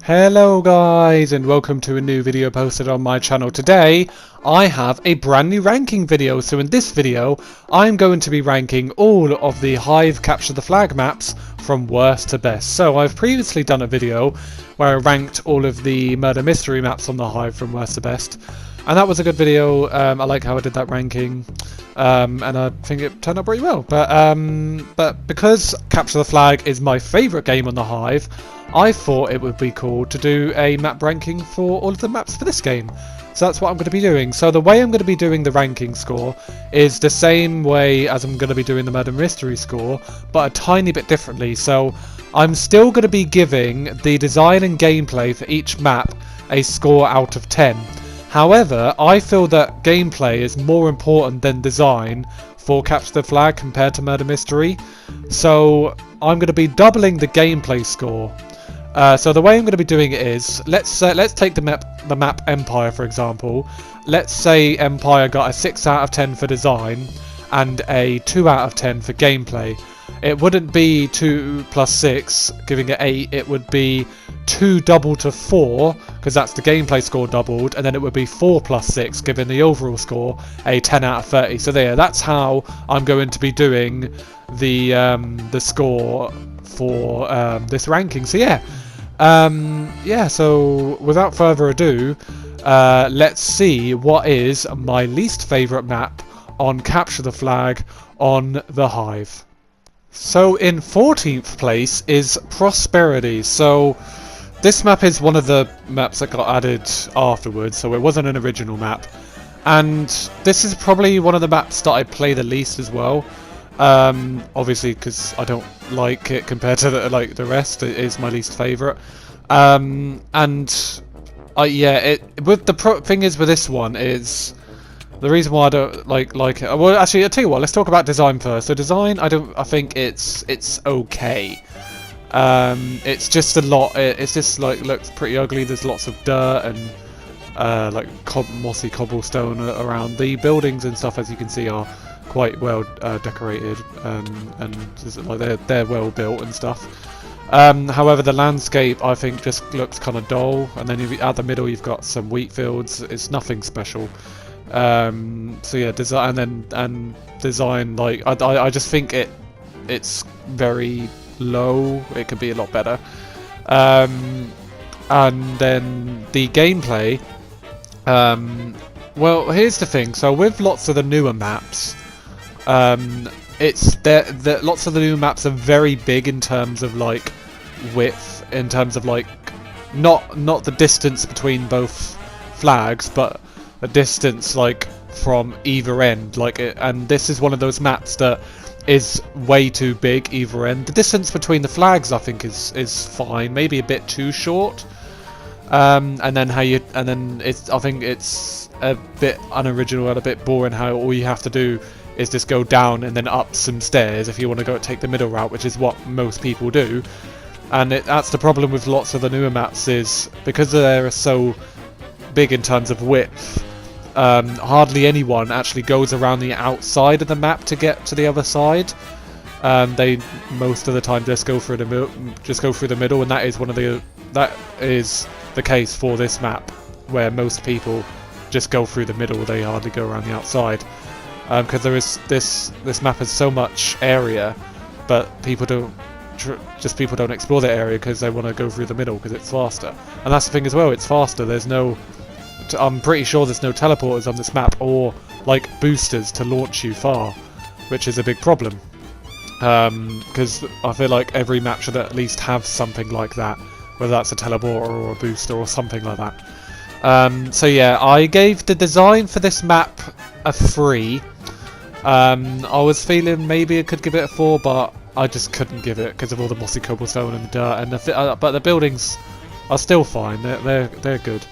Hello guys, and welcome to a new video posted on my channel. Today I have a brand new ranking video. So in this video I'm going to be ranking all of the Hive Capture the Flag maps from worst to best. So I've previously done a video where I ranked all of the murder mystery maps on the Hive from worst to best, and that was a good video. I like how I did that ranking, and I think it turned out pretty well. But because Capture the Flag is my favourite game on the Hive, I thought it would be cool to do a map ranking for all of the maps for this game. So that's what I'm going to be doing. So the way I'm going to be doing the ranking score is the same way as I'm going to be doing the murder mystery score, but a tiny bit differently. So I'm still going to be giving the design and gameplay for each map a score out of 10. However, I feel that gameplay is more important than design for Capture the Flag compared to murder mystery. So I'm going to be doubling the gameplay score. So the way I'm going to be doing it is, let's take the map Empire for example. Let's say Empire got a 6 out of 10 for design and a 2 out of 10 for gameplay. It wouldn't be 2 plus 6 giving it 8, it would be 2 doubled to 4 because that's the gameplay score doubled, and then it would be 4 plus 6 giving the overall score a 10 out of 30. So there, that's how I'm going to be doing the score for this ranking. So yeah, so without further ado, let's see what is my least favourite map on Capture the Flag on the Hive. So in 14th place is Prosperity. So this map is one of the maps that got added afterwards, so it wasn't an original map, and this is probably one of the maps that I play the least as well. Obviously because I don't like it compared to the rest. It is my least favourite. Thing is with this one is the reason why I don't like it. Well, actually, I'll tell you what. Let's talk about design first. So design, I think it's okay. It's just a lot. It's just looks pretty ugly. There's lots of dirt and mossy cobblestone around. The buildings and stuff, as you can see, are quite well decorated, and they're well built and stuff. However, the landscape I think just looks kind of dull, and then at the middle you've got some wheat fields. It's nothing special. So yeah, design and design, I just think it's very low. It could be a lot better. And then the gameplay. Well, here's the thing. So with lots of the newer maps, lots of the new maps are very big in terms of width, in terms of not the distance between both flags, but the distance from either end. And this is one of those maps that is way too big either end. The distance between the flags I think is fine, maybe a bit too short. I think it's a bit unoriginal and a bit boring how all you have to do is just go down and then up some stairs if you want to take the middle route, which is what most people do. And that's the problem with lots of the newer maps, is because they're so big in terms of width, hardly anyone actually goes around the outside of the map to get to the other side. They most of the time just go through the middle, and that is the case for this map, where most people just go through the middle. They hardly go around the outside. Because this map has so much area, but people don't explore that area because they want to go through the middle because it's faster. And that's the thing as well, it's faster. I'm pretty sure there's no teleporters on this map, or boosters to launch you far, which is a big problem. Because I feel like every map should at least have something like that, whether that's a teleporter or a booster or something like that. So yeah, I gave the design for this map a 3. I was feeling maybe I could give it a 4, but I just couldn't give it because of all the mossy cobblestone and the dirt. And but the buildings are still fine. They're good,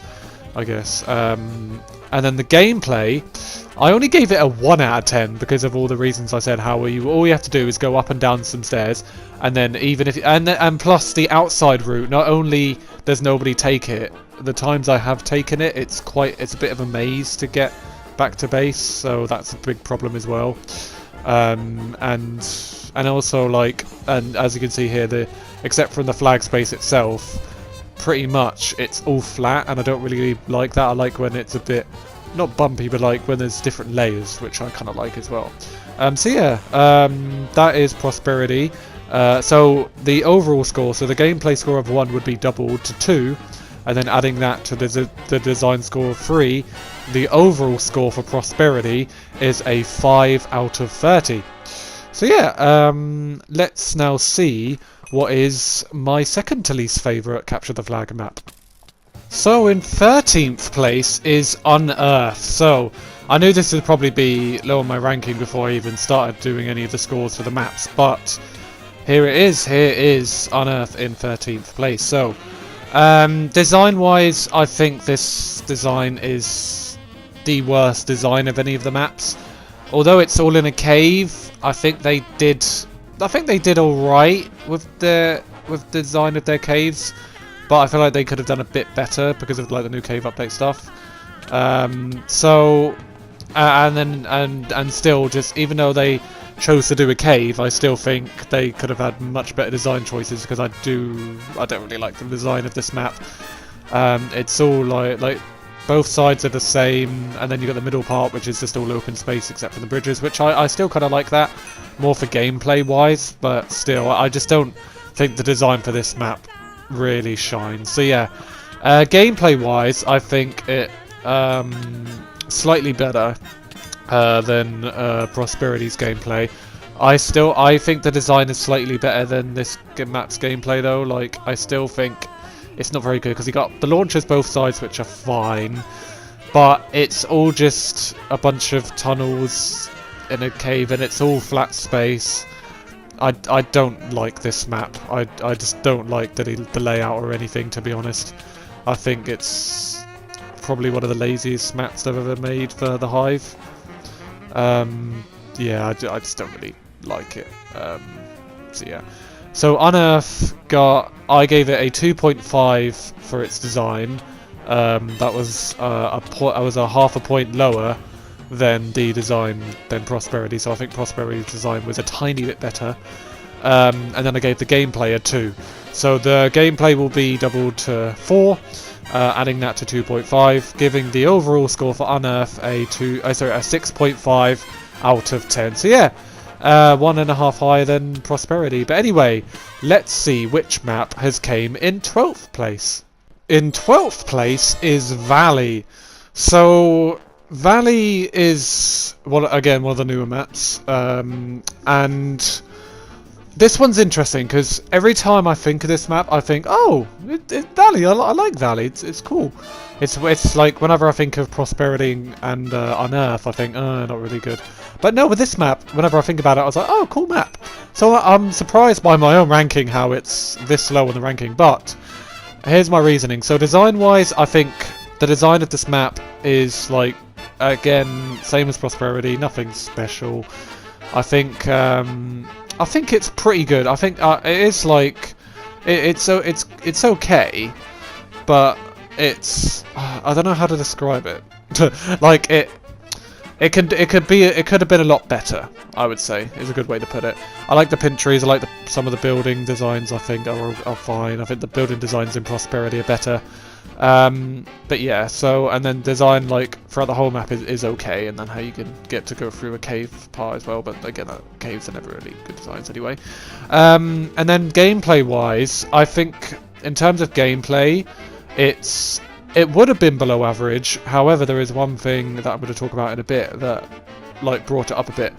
I guess. And then the gameplay, I only gave it a 1 out of 10 because of all the reasons I said. All you have to do is go up and down some stairs, and then and plus the outside route. Not only does nobody take it, the times I have taken it, it's a bit of a maze to get back to base, so that's a big problem as well. And also and as you can see here, except from the flag space itself, pretty much it's all flat, and I don't really like that. I like when it's a bit, not bumpy, but like when there's different layers, which I kind of like as well. So yeah, that is Prosperity. So the overall score, so the gameplay score of 1 would be doubled to 2, and then adding that to the design score of 3, the overall score for Prosperity is a 5 out of 30. So yeah, let's now see what is my second to least favourite Capture the Flag map. So in 13th place is Unearth. So I knew this would probably be low on my ranking before I even started doing any of the scores for the maps, but here it is Unearth in 13th place. So design wise, I think this design is the worst design of any of the maps. Although it's all in a cave, I think they did alright with the design of their caves, but I feel like they could have done a bit better because of like the new cave update stuff. And still, just even though they chose to do a cave, I still think they could have had much better design choices, because I don't really like the design of this map. It's all like both sides are the same, and then you got the middle part, which is just all open space except for the bridges, which I still kind of like that, more for gameplay wise, but still, I just don't think the design for this map really shines. So yeah, gameplay wise, I think it slightly better than Prosperity's gameplay. I think the design is slightly better than this map's gameplay though. Like, I still think it's not very good, because you got the launchers both sides, which are fine, but it's all just a bunch of tunnels in a cave, and it's all flat space. I don't like this map. I just don't like the layout or anything, to be honest. I think it's probably one of the laziest maps they've ever made for the Hive. Yeah, I just don't really like it. So yeah. So Unearth I gave it a 2.5 for its design. That was a half a point lower than Prosperity. So I think Prosperity's design was a tiny bit better. And then I gave the gameplay a 2. So the gameplay will be doubled to 4, adding that to 2.5, giving the overall score for Unearth a 6.5 out of 10. So yeah. 1.5 higher than Prosperity. But anyway, let's see which map has came in 12th place. In 12th place is Valley. So Valley is one of the newer maps, and this one's interesting because every time I think of this map, I think, oh, Valley. I like Valley. It's cool. It's like whenever I think of Prosperity and Unearth, I think, oh, not really good. But no, with this map, whenever I think about it, I was like, oh, cool map. So I'm surprised by my own ranking how it's this low in the ranking. But here's my reasoning. So design-wise, I think the design of this map is like, again, same as Prosperity, nothing special. I think it's pretty good. I think it is like it's okay, but it's I don't know how to describe it. Like it could have been a lot better, I would say, is a good way to put it. I like the pin trees. I like some of the building designs. I think are fine. I think the building designs in Prosperity are better. But yeah, so, and then design like throughout the whole map is okay, and then how you can get to go through a cave part as well, but again, caves are never really good designs anyway. And then gameplay wise, I think in terms of gameplay, it would have been below average. However, there is one thing that I'm going to talk about in a bit that like brought it up a bit.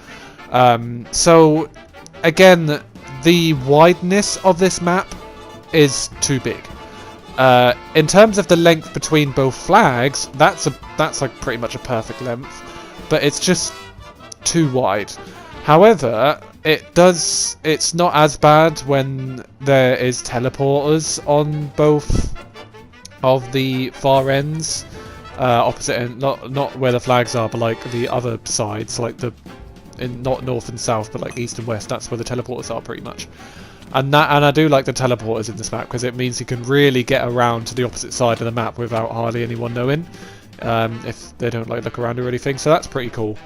So again, the wideness of this map is too big. In terms of the length between both flags, that's like pretty much a perfect length, but it's just too wide. However, it's not as bad when there is teleporters on both of the far ends, opposite end, not where the flags are, but like the other sides, like not north and south, but like east and west. That's where the teleporters are pretty much. And I do like the teleporters in this map because it means you can really get around to the opposite side of the map without hardly anyone knowing, if they don't like look around or anything. So that's pretty cool.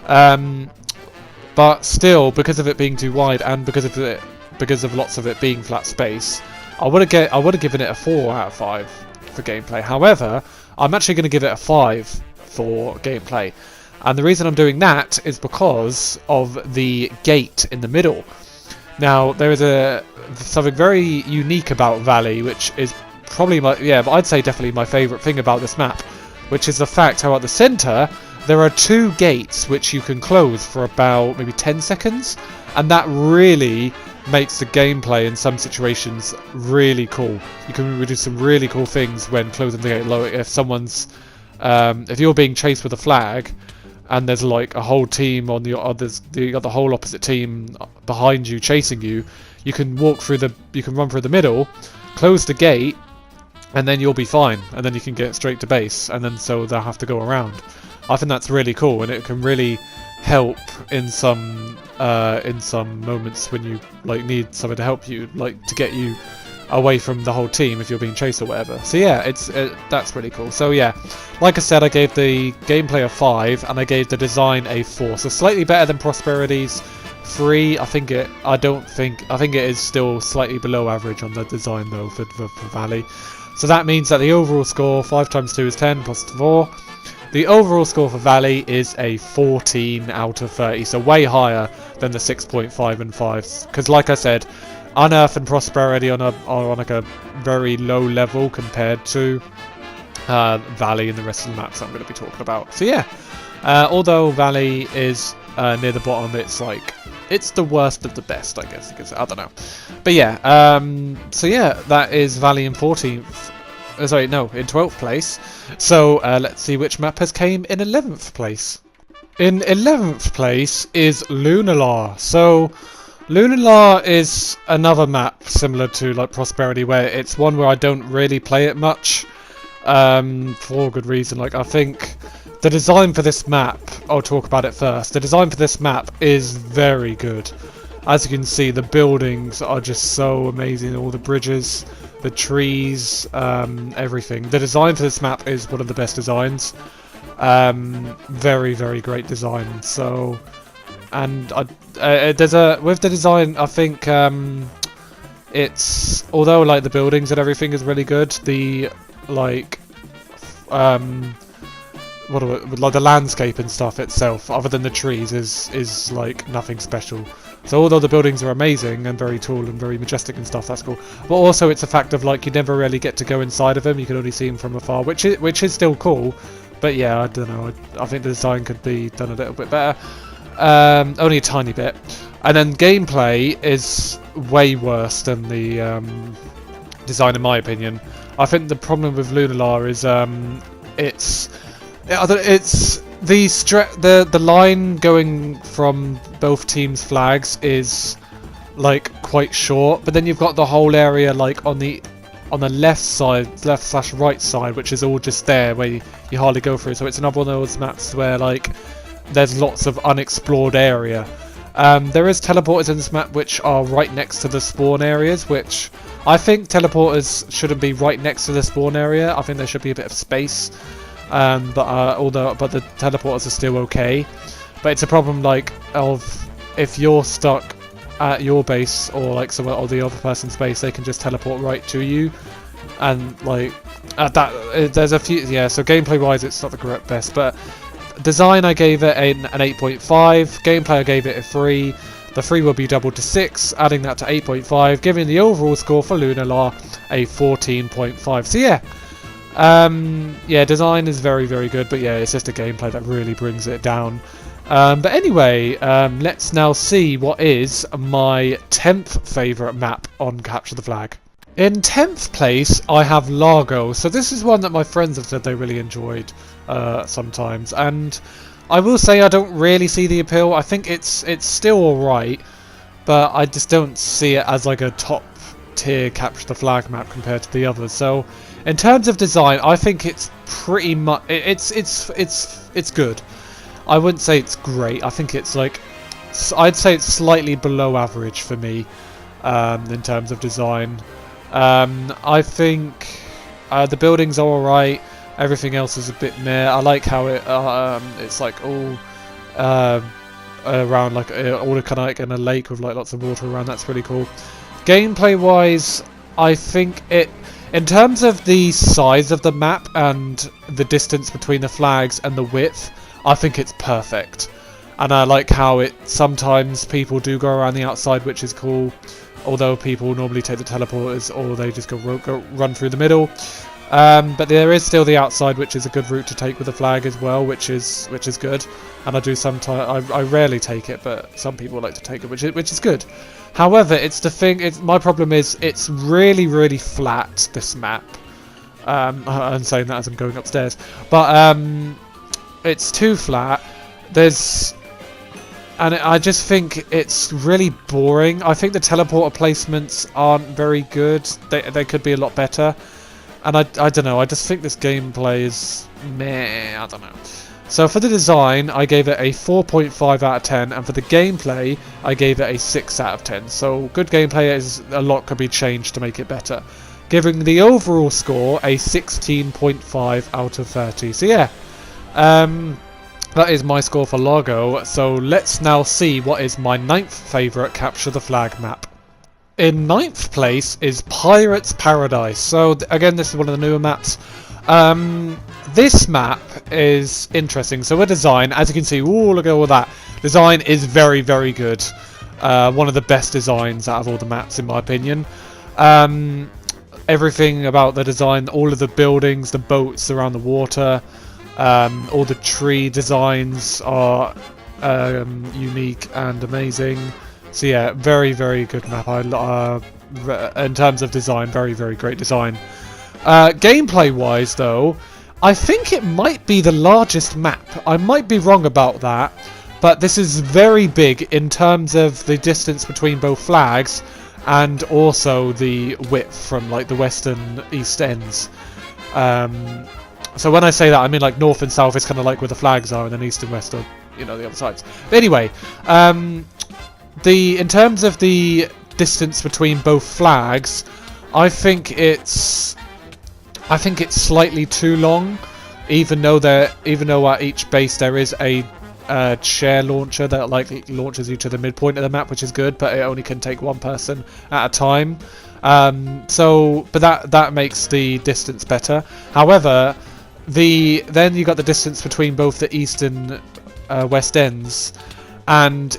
But still, because of it being too wide and because of lots of it being flat space, I would have given it a 4 out of 5 for gameplay. However, I'm actually going to give it a 5 for gameplay. And the reason I'm doing that is because of the gate in the middle. Now, there is something very unique about Valley, which is probably but I'd say definitely my favourite thing about this map, which is the fact how at the centre there are 2 gates which you can close for about maybe 10 seconds, and that really makes the gameplay in some situations really cool. You can do some really cool things when closing the gate. Like if someone's, if you're being chased with a flag, and there's like a whole team on you got the whole opposite team behind you chasing you, you can run through the middle, close the gate, and then you'll be fine, and then you can get straight to base, and then so they'll have to go around. I think that's really cool, and it can really help in some moments when you like need something to help you, like to get you away from the whole team if you're being chased or whatever. So yeah, that's really cool. So yeah, like I said, I gave the gameplay a 5 and I gave the design a 4. So slightly better than Prosperity's 3. I think it is still slightly below average on the design though for Valley. So that means that the overall score, 5 times 2 is 10 plus 4. The overall score for Valley is a 14 out of 30, so way higher than the 6.5 and 5s. Because like I said, Unearth and Prosperity are on like a very low level compared to Valley and the rest of the maps I'm going to be talking about. So yeah, although Valley is near the bottom, it's the worst of the best, I guess. Because I don't know, but yeah. So yeah, that is Valley in 14th. Sorry, no, in 12th place. So let's see which map has came in 11th place. In 11th place is Lunalar. So Lunalar is another map similar to like Prosperity, where it's one where I don't really play it much, for a good reason. Like I think the design for this map, I'll talk about it first. The design for this map is very good. As you can see, the buildings are just so amazing. All the bridges, the trees, everything. The design for this map is one of the best designs. Very, very great design. So, and with the design, I think it's, although like the buildings and everything is really good, the like like the landscape and stuff itself, other than the trees, is like nothing special. So although the buildings are amazing and very tall and very majestic and stuff, that's cool. But also it's a fact of like you never really get to go inside of them. You can only see them from afar, which is still cool. But yeah, I don't know. I think the design could be done a little bit better. Only a tiny bit. And then gameplay is way worse than the design, in my opinion. I think the problem with Lunalar is it's the line going from both teams' flags is like quite short, but then you've got the whole area like on the left/right side, which is all just there where you hardly go through. So it's another one of those maps where like there's lots of unexplored area. There is teleporters in this map which are right next to the spawn areas, which I think teleporters shouldn't be right next to the spawn area. I think there should be a bit of space. But the teleporters are still okay. But it's a problem like of if you're stuck at your base or like somewhere or the other person's base, they can just teleport right to you. And like there's a few, yeah. So gameplay wise, it's not the best, but design I gave it an 8.5. Gameplay I gave it a 3. The 3 will be doubled to 6, adding that to 8.5, giving the overall score for Lunalar a 14.5. So yeah. Yeah, design is very, very good, but yeah, it's just a gameplay that really brings it down. But anyway, let's now see what is my 10th favourite map on Capture the Flag. In 10th place, I have Largo. So this is one that my friends have said they really enjoyed sometimes, and I will say I don't really see the appeal. I think it's still alright, but I just don't see it as like a top tier Capture the Flag map compared to the others. So in terms of design, I think it's pretty much it's good. I wouldn't say it's great. I think it's like, I'd say it's slightly below average for me in terms of design. I think the buildings are alright. Everything else is a bit meh. I like how it's like all around like all kind of like in a lake with like lots of water around. That's really cool. Gameplay wise, I think it, in terms of the size of the map and the distance between the flags and the width, I think it's perfect. And I like how it sometimes people do go around the outside, which is cool. Although people normally take the teleporters, or they just go run through the middle. But there is still the outside, which is a good route to take with the flag as well, which is good. And I do sometimes, I rarely take it, but some people like to take it, which is good. However, it's the thing. My problem is it's really flat, this map. I'm saying that as I'm going upstairs, but it's too flat. I just think it's really boring. I think the teleporter placements aren't very good. They could be a lot better. And I don't know, I just think this gameplay is meh, I don't know. So for the design, I gave it a 4.5 out of 10, and for the gameplay, I gave it a 6 out of 10. So good gameplay, is a lot could be changed to make it better. Giving the overall score a 16.5 out of 30. So yeah, that is my score for Largo. So let's now see what is my 9th favourite Capture the Flag map. In 9th place is Pirates Paradise. So again, this is one of the newer maps. This map is interesting. So with design, as you can see, ooh, look at all that. Design is very good. One of the best designs out of all the maps, in my opinion. Everything about the design, all of the buildings, the boats around the water, all the tree designs are unique and amazing. So yeah, very good map. In terms of design, very great design. Gameplay wise though, I think it might be the largest map. I might be wrong about that, but this is very big in terms of the distance between both flags and also the width from like the west and east ends. So when I say that, I mean like north and south is kind of like where the flags are, and then east and west are, you know, the other sides. But anyway, in terms of the distance between both flags, I think it's slightly too long, even though at each base there is a chair launcher that like launches you to the midpoint of the map, which is good, but it only can take one person at a time. But that makes the distance better. However, then you got the distance between both the east and west ends, and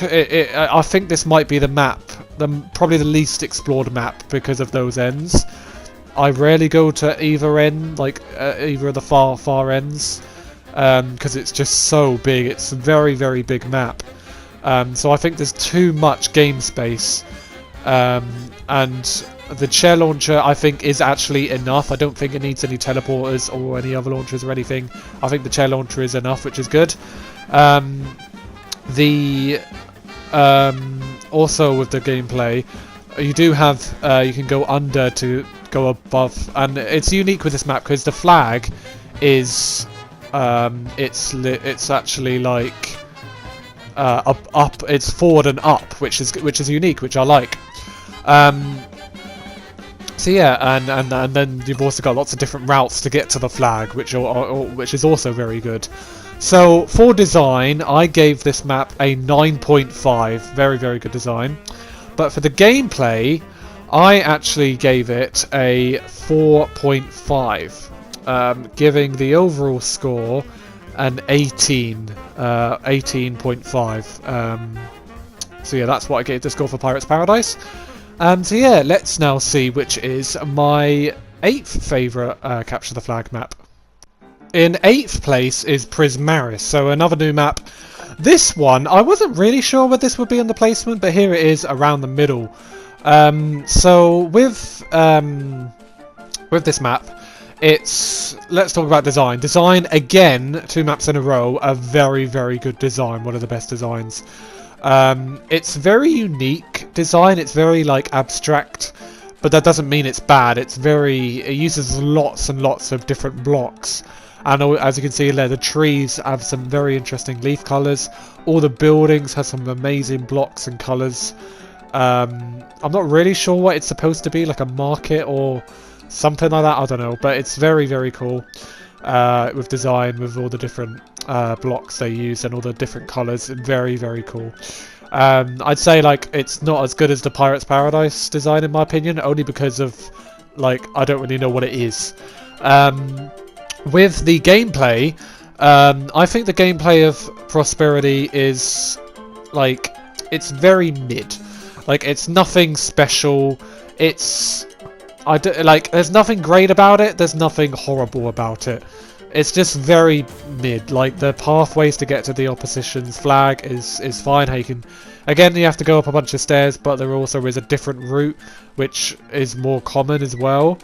I think this might be the map, probably the least explored map because of those ends. I rarely go to either end, like either of the far ends, because it's just so big. It's a very big map. So I think there's too much game space, and the chair launcher I think is actually enough. I don't think it needs any teleporters or any other launchers or anything. I think the chair launcher is enough, which is good. Also with the gameplay, you do have you can go under to go above, and it's unique with this map because the flag is it's actually like up, it's forward and up, which is unique, which I like. So yeah, and then you've also got lots of different routes to get to the flag, which is also very good. So for design, I gave this map a 9.5, very good design. But for the gameplay, I actually gave it a 4.5, giving the overall score an 18.5. So yeah, that's what I gave the score for Pirates Paradise. So yeah, let's now see which is my 8th favourite Capture the Flag map. In 8th place is Prismaris, so another new map. This one, I wasn't really sure where this would be on the placement, but here it is around the middle. So with this map, let's talk about design. Design, again, 2 maps in a row, a very good design, one of the best designs. It's very unique design, it's very like abstract, but that doesn't mean it's bad. It uses lots and lots of different blocks. And as you can see there, the trees have some very interesting leaf colours. All the buildings have some amazing blocks and colours. I'm not really sure what it's supposed to be, like a market or something like that, I don't know. But it's very cool with design, with all the different blocks they use and all the different colours. Very cool. I'd say like it's not as good as the Pirates Paradise design in my opinion, only because of like I don't really know what it is. With the gameplay, I think the gameplay of Prosperity is like it's very mid. Like it's nothing special. There's nothing great about it. There's nothing horrible about it. It's just very mid. Like the pathways to get to the opposition's flag is fine. How you can, again, you have to go up a bunch of stairs, but there also is a different route which is more common as well.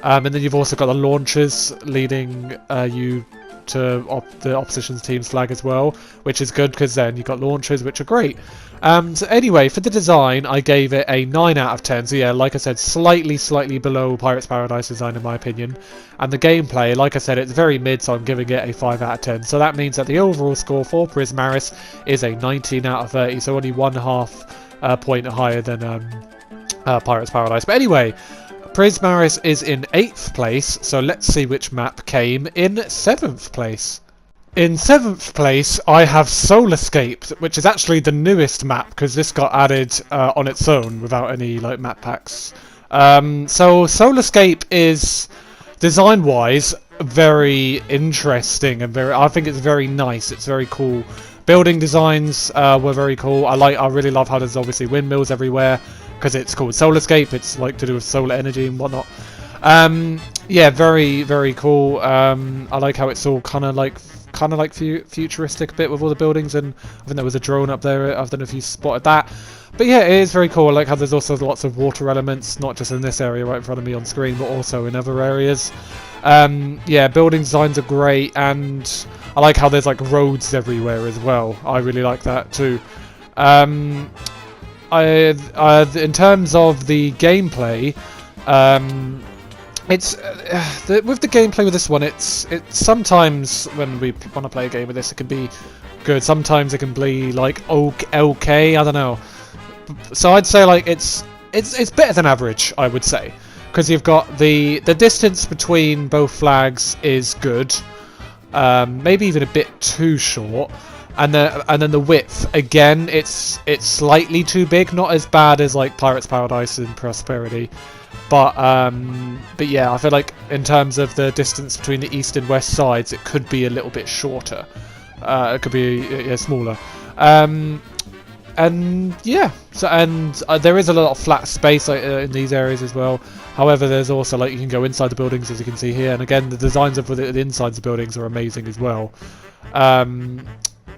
And then you've also got the launchers leading you to the opposition's team's flag as well, which is good because then you've got launchers which are great. So anyway, for the design, I gave it a 9 out of 10. So yeah, like I said, slightly below Pirates Paradise design in my opinion. And the gameplay, like I said, it's very mid, so I'm giving it a 5 out of 10. So that means that the overall score for Prismaris is a 19 out of 30, so only 1.5 point higher than Pirates Paradise. But anyway, Prismaris is in 8th place, so let's see which map came in 7th place. In 7th place, I have Soulscape, which is actually the newest map, because this got added on its own without any like map packs. So Soulscape is, design-wise, very interesting, and I think it's very nice, it's very cool. Building designs were very cool. I really love how there's obviously windmills everywhere, because it's called Soulscape, it's like to do with solar energy and whatnot. Yeah, very cool. I like how it's all kind of like futuristic a bit with all the buildings, and I think there was a drone up there. I don't know if you spotted that, but yeah, it is very cool. I like how there's also lots of water elements, not just in this area right in front of me on screen, but also in other areas. Yeah, building designs are great, and I like how there's like roads everywhere as well. I really like that too. In terms of the gameplay, it's with the gameplay with this one, it's sometimes when we want to play a game with this, it can be good. Sometimes it can be like okay, I don't know. So I'd say like it's better than average, I would say, because you've got the distance between both flags is good, maybe even a bit too short. And then the width, again, it's slightly too big, not as bad as like Pirates Paradise and Prosperity, but yeah, I feel like in terms of the distance between the east and west sides, it could be a little bit shorter. It could be smaller. And yeah, so there is a lot of flat space in these areas as well. However, there's also like you can go inside the buildings, as you can see here, and again, the designs of the insides of the buildings are amazing as well.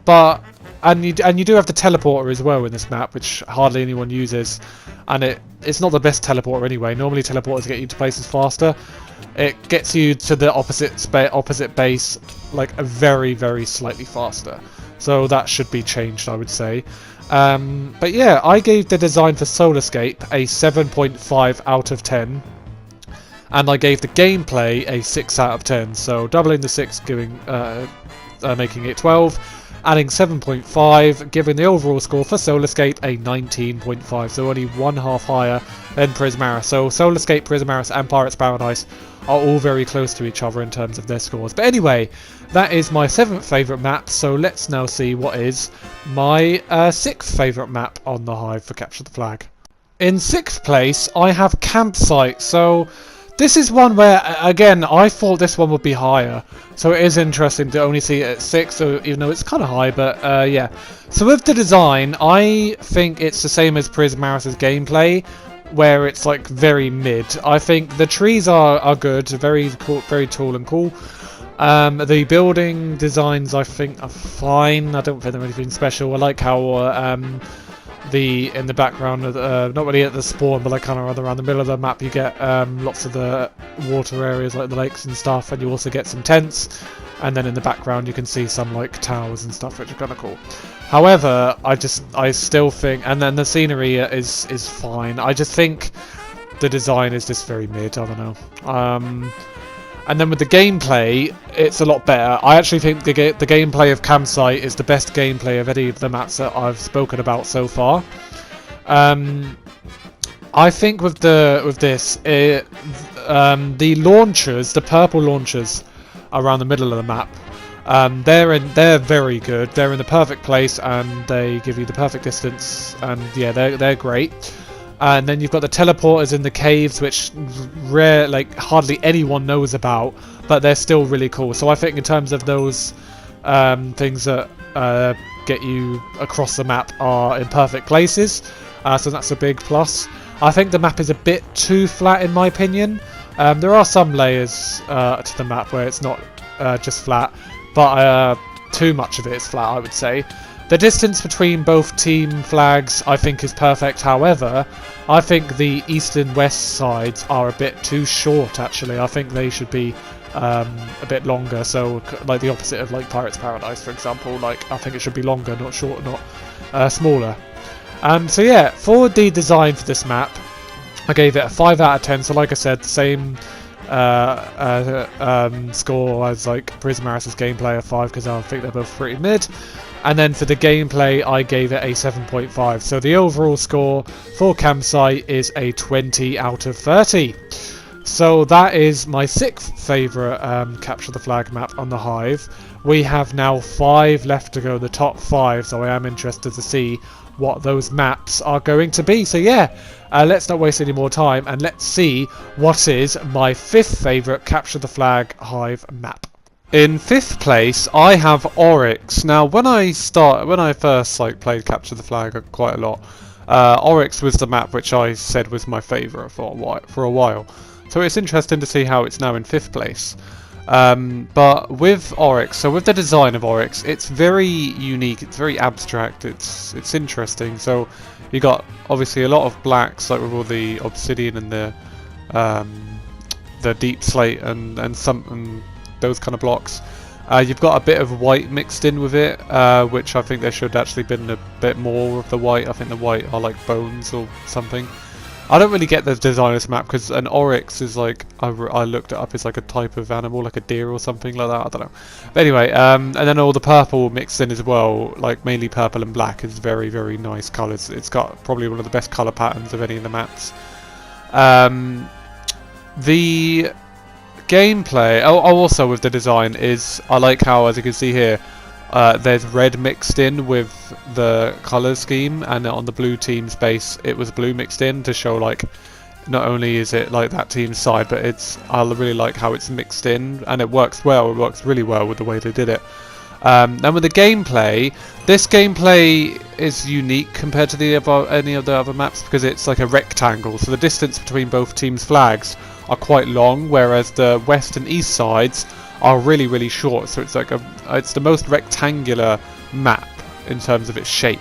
But you do have the teleporter as well in this map, which hardly anyone uses, and it's not the best teleporter anyway. Normally teleporters get you to places faster. It gets you to the opposite base like a very slightly faster. So that should be changed, I would say. But yeah, I gave the design for Soulscape a 7.5 out of 10. And I gave the gameplay a 6 out of 10. So doubling the 6, making it 12. Adding 7.5, giving the overall score for Soulscape a 19.5, so only 1/2 higher than Prismaris. So Soulscape, Prismaris and Pirates Paradise are all very close to each other in terms of their scores. But anyway, that is my 7th favourite map, so let's now see what is my 6th favourite map on the Hive for Capture the Flag. In 6th place, I have Campsite. So this is one where, again, I thought this one would be higher. So it is interesting to only see it at 6, so even though it's kind of high, but yeah. So with the design, I think it's the same as Prismaris' gameplay, where it's like very mid. I think the trees are good, very cool, very tall and cool. The building designs, I think, are fine. I don't think they're anything special. I like how in the background, not really at the spawn, but like kind of around the middle of the map, you get lots of the water areas like the lakes and stuff, and you also get some tents, and then in the background you can see some like towers and stuff, which are kind of cool. However, I still think, and then the scenery is fine. I just think the design is just very mid. I don't know. And then with the gameplay, it's a lot better. I actually think the gameplay of Campsite is the best gameplay of any of the maps that I've spoken about so far. I think with this, the launchers, the purple launchers around the middle of the map, They're very good. They're in the perfect place and they give you the perfect distance. And yeah, they're great. And then you've got the teleporters in the caves, which hardly anyone knows about, but they're still really cool. So I think in terms of those things that get you across the map are in perfect places. So that's a big plus. I think the map is a bit too flat in my opinion. There are some layers to the map where it's not just flat, but too much of it is flat, I would say. The distance between both team flags I think is perfect. However, I think the east and west sides are a bit too short actually. I think they should be a bit longer, so like the opposite of like Pirates Paradise for example. Like I think it should be longer, not short, not smaller. So yeah, for the design for this map, I gave it a 5 out of 10. So like I said, the same score as like Prismaris' gameplay of 5 because I think they're both pretty mid. And then for the gameplay, I gave it a 7.5. So the overall score for Campsite is a 20 out of 30. So that is my 6th favourite Capture the Flag map on the Hive. We have now 5 left to go, the top 5, so I am interested to see what those maps are going to be. So yeah, let's not waste any more time and let's see what is my 5th favourite Capture the Flag Hive map. In 5th place, I have Oryx. Now, when I first played Capture the Flag quite a lot, Oryx was the map which I said was my favourite for a while. So it's interesting to see how it's now in 5th place. But with Oryx, so with the design of Oryx, it's very unique. It's very abstract. It's interesting. So you got obviously a lot of blacks, like with all the obsidian and the deep slate and those kind of blocks. You've got a bit of white mixed in with it, which I think there should actually been a bit more of the white. I think the white are like bones or something. I don't really get the design of this map because an oryx is like, I looked it up, is like a type of animal, like a deer or something like that. I don't know. But anyway, and then all the purple mixed in as well, like mainly purple and black, is very, very nice colours. It's got probably one of the best colour patterns of any of the maps. The gameplay, also with the design, is I like how, as you can see here, there's red mixed in with the colour scheme, and on the blue team's base it was blue mixed in to show like not only is it like that team's side, but I really like how it's mixed in, and it works well. It works really well with the way they did it. And with the gameplay, this gameplay is unique compared to any of the other maps because it's like a rectangle, so the distance between both teams' flags are quite long, whereas the west and east sides are really, really short. So it's like it's the most rectangular map in terms of its shape.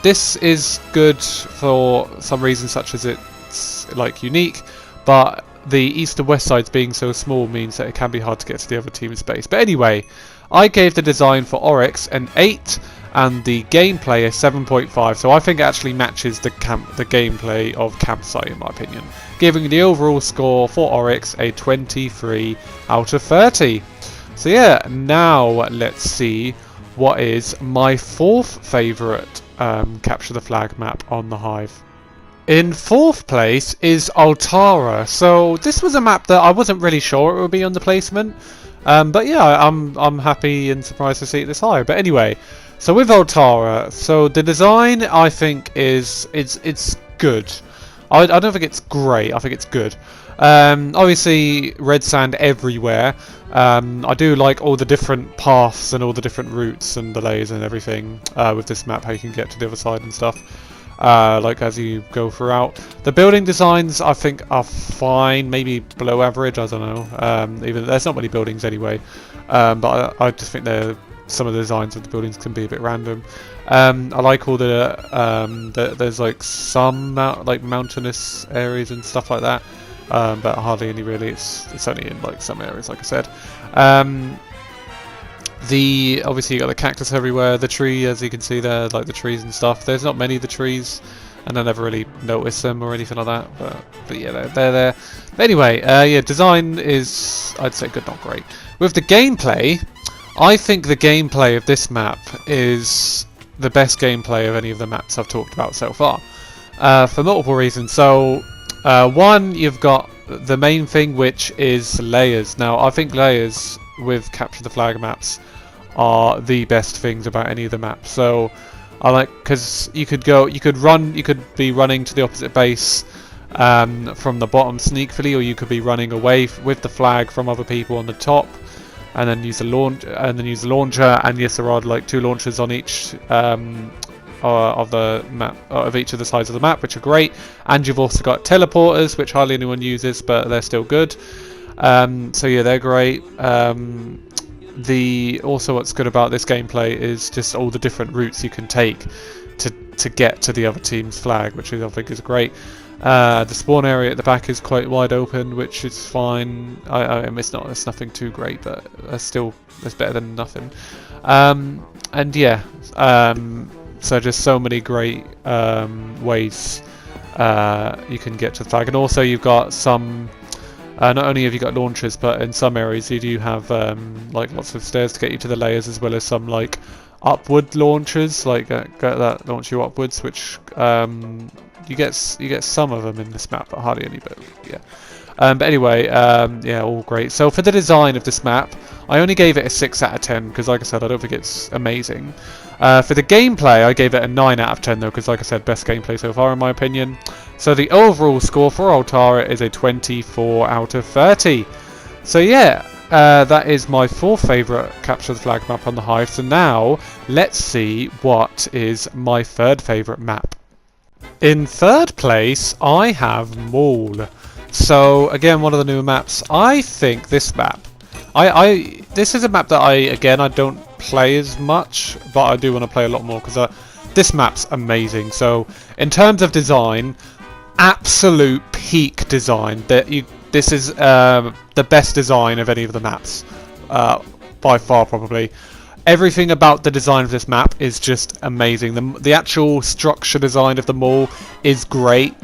This is good for some reasons, such as it's like unique, but the east and west sides being so small means that it can be hard to get to the other team's base. But anyway, I gave the design for Oryx an 8 and the gameplay a 7.5, so I think it actually matches the gameplay of Campsite in my opinion, giving the overall score for Oryx a 23 out of 30. So yeah, now let's see what is my 4th favourite Capture the Flag map on the Hive. In 4th place is Altara. So this was a map that I wasn't really sure it would be on the placement, but yeah, I'm happy and surprised to see it this high. But anyway, so with Altara, so the design I think it's good. I don't think it's great. I think it's good. Obviously, red sand everywhere. I do like all the different paths and all the different routes and the layers and everything with this map. How you can get to the other side and stuff. Like as you go throughout. The building designs I think are fine, maybe below average. I don't know. Even there's not many buildings anyway. But I just think some of the designs of the buildings can be a bit random. I like all there's like some mountainous areas and stuff like that, but hardly any really. It's only in like some areas, like I said. Obviously you got the cactus everywhere, the tree, as you can see there, like the trees and stuff. There's not many of the trees, and I never really noticed them or anything like that. But yeah, they're there. But anyway, yeah, design is, I'd say, good, not great. With the gameplay, I think the gameplay of this map is the best gameplay of any of the maps I've talked about so far, for multiple reasons. So, one, you've got the main thing, which is layers. Now, I think layers with capture the flag maps are the best things about any of the maps. So I like, because you could be running to the opposite base from the bottom sneakily, or you could be running away with the flag from other people on the top, and then use the launcher. And yes, there are like 2 launchers on each of the map, of each of the sides of the map, which are great. And you've also got teleporters, which hardly anyone uses, but they're still good. So yeah, they're great. Also what's good about this gameplay is just all the different routes you can take to get to the other team's flag, which I think is great. The spawn area at the back is quite wide open, which is fine. It's nothing too great, but that's better than nothing. And yeah, so just so many great ways you can get to the flag. And also you've got some, not only have you got launchers, but in some areas you do have like lots of stairs to get you to the layers, as well as some like upward launchers, like that launch you upwards, which you get some of them in this map, but hardly any. But yeah. But anyway, yeah, all great. So for the design of this map, I only gave it a 6 out of 10 because, like I said, I don't think it's amazing. For the gameplay, I gave it a 9 out of 10 though, because, like I said, best gameplay so far in my opinion. So the overall score for Altara is a 24 out of 30. So yeah, that is my 4th favourite capture the flag map on the Hive. So now let's see what is my 3rd favourite map. In 3rd place, I have Maul. So again, one of the newer maps. I think this map, this is a map that I don't play as much, but I do want to play a lot more because this map's amazing. So in terms of design, absolute peak design. This is the best design of any of the maps, by far probably. Everything about the design of this map is just amazing. The actual structure design of the mall is great.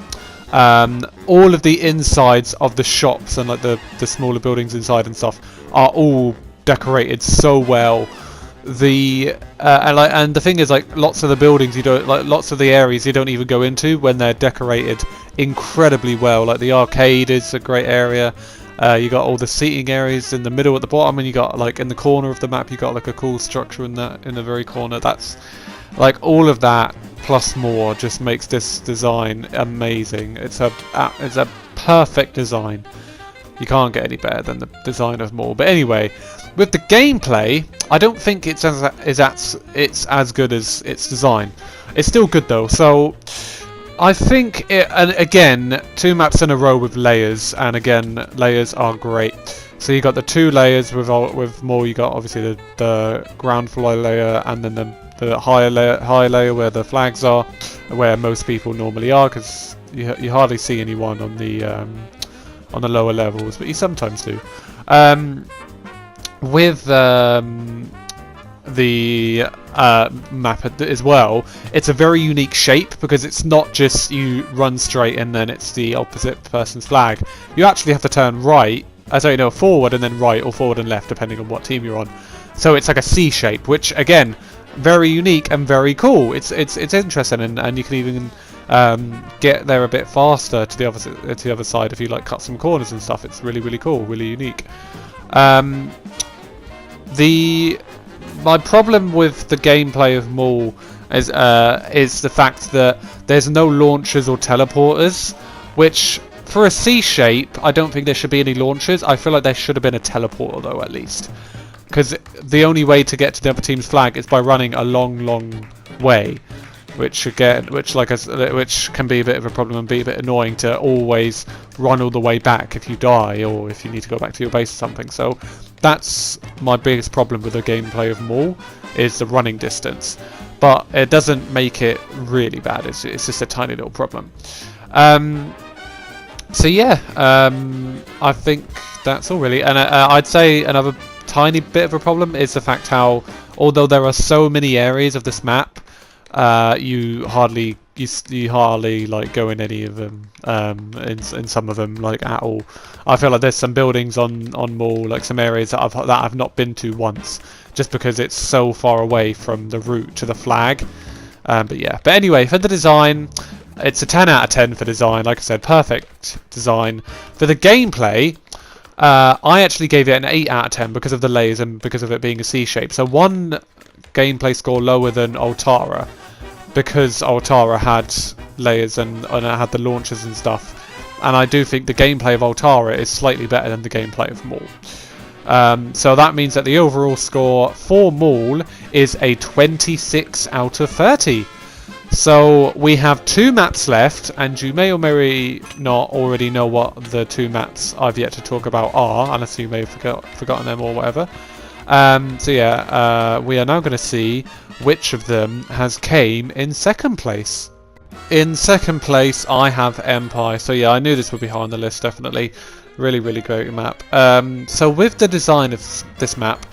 All of the insides of the shops and like the smaller buildings inside and stuff are all decorated so well. And the thing is, like, lots of the buildings lots of the areas you don't even go into when they're decorated incredibly well. Like the arcade is a great area. You got all the seating areas in the middle at the bottom, and you got like in the corner of the map you got like a cool structure in the very corner. That's like all of that plus more just makes this design amazing. It's a perfect design. You can't get any better than the design of Maul. But anyway, with the gameplay, I don't think it's as good as its design. It's still good though. So I think and again, 2 maps in a row with layers, and again, layers are great. So you got the 2 layers with Maul. You got obviously the ground floor layer, and then the higher layer where the flags are, where most people normally are, because you hardly see anyone on the lower levels, but you sometimes do. With the map as well, it's a very unique shape because it's not just you run straight and then it's the opposite person's flag. You actually have to turn forward and then right, or forward and left depending on what team you're on. So it's like a C shape, which again, very unique and very cool. It's interesting, and you can even get there a bit faster to the other side if you like cut some corners and stuff. It's really cool, really unique. My problem with the gameplay of Maul is the fact that there's no launchers or teleporters, which for a C shape I don't think there should be any launchers. I feel like there should have been a teleporter though, at least, because the only way to get to the other team's flag is by running a long way, which can be a bit of a problem and be a bit annoying to always run all the way back if you die or if you need to go back to your base or something. So that's my biggest problem with the gameplay of Maul, is the running distance. But it doesn't make it really bad. It's just a tiny little problem. So yeah, I think that's all really. And I'd say another tiny bit of a problem is the fact how, although there are so many areas of this map, you hardly like go in any of them, in some of them like at all. I feel like there's some buildings on Maul, like some areas that I've not been to once, just because it's so far away from the route to the flag. But yeah, but anyway, for the design, it's a 10 out of 10 for design. Like I said, perfect design. For the gameplay, I actually gave it an 8 out of 10 because of the layers and because of it being a C shape. So one gameplay score lower than Altara because Altara had layers and it had the launchers and stuff. And I do think the gameplay of Altara is slightly better than the gameplay of Maul. So that means that the overall score for Maul is a 26 out of 30. So we have 2 maps left, and you may or may not already know what the 2 maps I've yet to talk about are, unless you may have forgotten them or whatever. So yeah, we are now going to see which of them has came in second place. In second place, I have Empire. So yeah, I knew this would be high on the list, definitely. Really, really great map. So with the design of this map,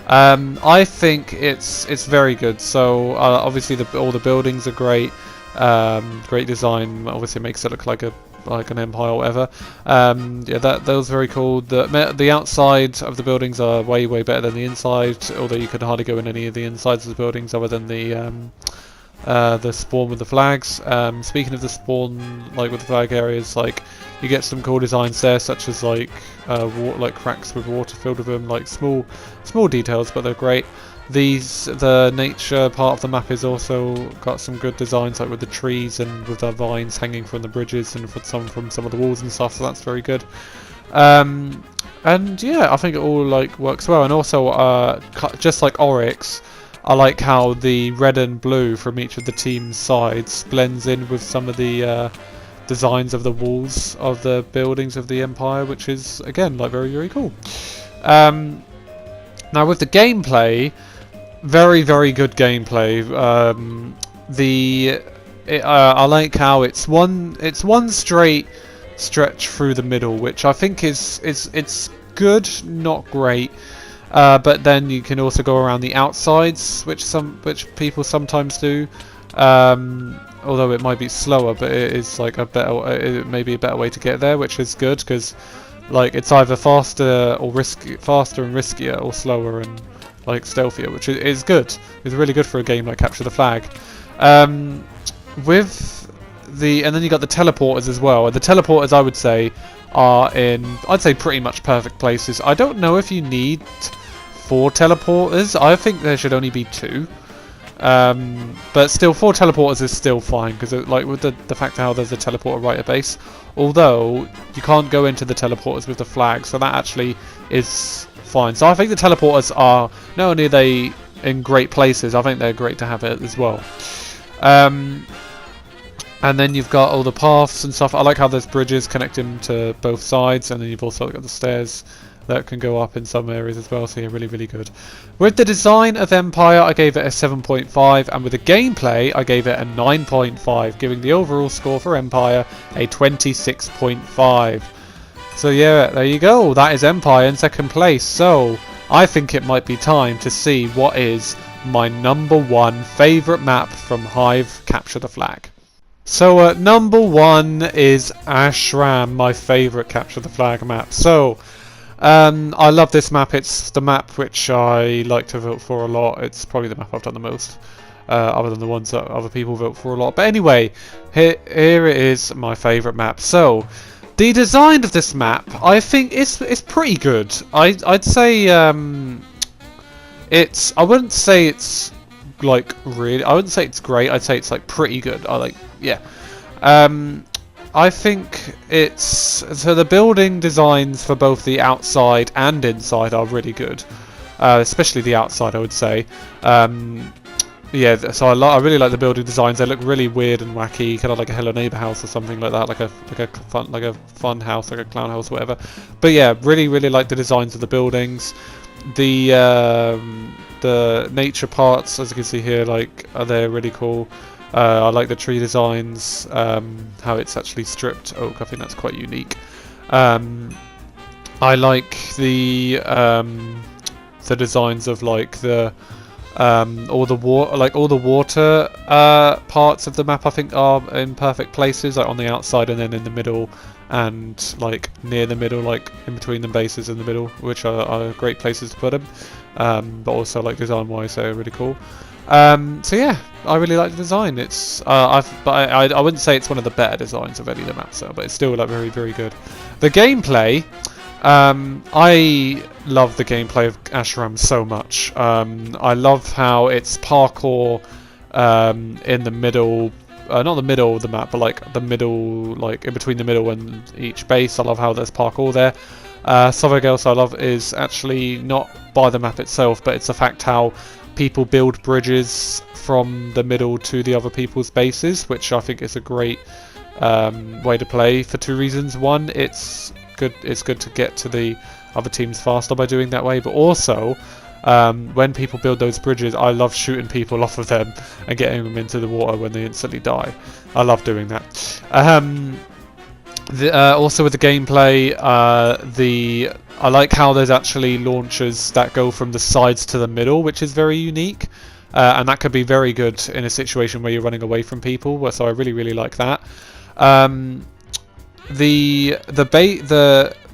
I think it's very good. So obviously all the buildings are great. Great design. Obviously makes it look like an empire or whatever. Yeah, that was very cool. The outside of the buildings are way better than the inside. Although you could hardly go in any of the insides of the buildings other than the spawn with the flags. Speaking of the spawn, like with the flag areas, like you get some cool designs there, such as like cracks with water filled with them, like small details, but they're great. The nature part of the map is also got some good designs, like with the trees and with the vines hanging from the bridges and from some of the walls and stuff. So that's very good. And yeah, I think it all like works well. And also, just like Oryx, I like how the red and blue from each of the team's sides blends in with some of the designs of the walls of the buildings of the Empire, which is again like very cool. Now with the gameplay, very good gameplay. I like how it's one straight stretch through the middle, which I think it's good, not great. But then you can also go around the outsides, which people sometimes do. Although it might be slower, but it is like it may be a better way to get there, which is good because like it's either faster and riskier, or slower and like stealthier, which is good. It's really good for a game like Capture the Flag. And then you got the teleporters as well. And the teleporters, I would say, are I'd say pretty much perfect places. I don't know if you need 4 teleporters. I think there should only be 2. But still, 4 teleporters is still fine because like with the fact how there's a teleporter right at base. Although you can't go into the teleporters with the flag, so that actually is fine. So I think the teleporters are not only are they in great places, I think they're great to have it as well. And then you've got all the paths and stuff. I like how there's bridges connecting to both sides, and then you've also got the stairs that can go up in some areas as well, so yeah, really good. With the design of Empire, I gave it a 7.5, and with the gameplay, I gave it a 9.5, giving the overall score for Empire a 26.5. So yeah, there you go, that is Empire in second place. So I think it might be time to see what is my number 1 favourite map from Hive Capture the Flag. So number 1 is Ashram, my favourite Capture the Flag map. So I love this map. It's the map which I like to vote for a lot. It's probably the map I've done the most, other than the ones that other people vote for a lot. But anyway, here it is, my favourite map. So the design of this map, I think it's pretty good. I'd say I wouldn't say it's like really. I wouldn't say it's great. I'd say it's like pretty good. Yeah. I think so the building designs for both the outside and inside are really good, especially the outside, I would say. Yeah, so I really like the building designs. They look really weird and wacky, kind of like a Hello Neighbor house or something like that, like a fun house, like a clown house, whatever. But yeah, really like the designs of the buildings. The nature parts, as you can see here, like they're really cool. I like the tree designs, how it's actually stripped oak. I think that's quite unique. I like the designs of like all the water parts of the map. I think are in perfect places, like on the outside and then in the middle, and like near the middle, like in between the bases in the middle, which are great places to put them. But also like design wise, they're really cool. So yeah, I really like the design. It's I wouldn't say it's one of the better designs of any of the maps, but it's still like very good. The gameplay, I love the gameplay of Ashram so much. I love how it's parkour in the middle, not the middle of the map, but like the middle, like in between the middle and each base. I love how there's parkour there. Something else I love is actually not by the map itself, but it's the fact how people build bridges from the middle to the other people's bases, which I think is a great way to play for two reasons. One, it's good to get to the other teams faster by doing that way, but also when people build those bridges, I love shooting people off of them and getting them into the water when they instantly die. I love doing that. Also with the gameplay, I like how there's actually launchers that go from the sides to the middle, which is very unique, and that could be very good in a situation where you're running away from people. So I really like that. The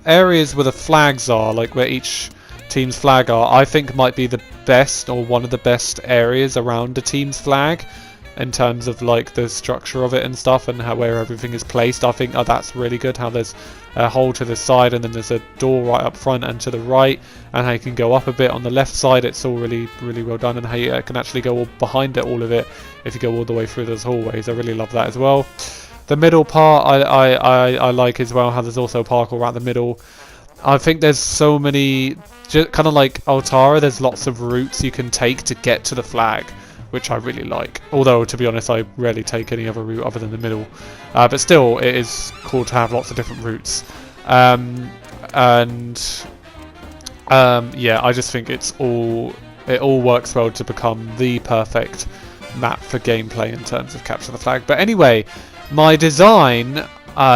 areas where the flags are, like where each team's flag are, I think might be the best or one of the best areas around a team's flag in terms of like the structure of it and stuff, and where everything is placed. I think that's really good, how there's a hole to the side and then there's a door right up front and to the right, and how you can go up a bit on the left side. It's all really well done, and how you can actually go all behind it, all of it, if you go all the way through those hallways. I really love that as well. The middle part I like as well, how there's also parkour around the middle. I think there's so many, kind of like Altara, there's lots of routes you can take to get to the flag, which I really like. Although, to be honest, I rarely take any other route other than the middle. But still, it is cool to have lots of different routes. Yeah, I just think it all works well to become the perfect map for gameplay in terms of Capture the Flag. But anyway, my design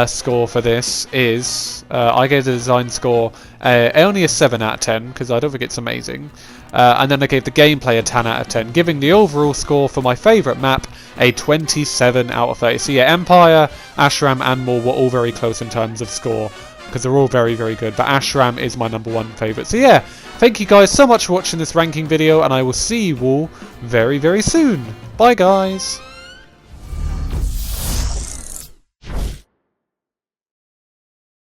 score for this is, I gave the design score only a 7 out of 10, because I don't think it's amazing. And then I gave the gameplay a 10 out of 10, giving the overall score for my favourite map a 27 out of 30. So yeah, Empire, Ashram and Maul were all very close in terms of score, because they're all very good, but Ashram is my #1 favourite. So yeah, thank you guys so much for watching this ranking video, and I will see you all very soon. Bye guys!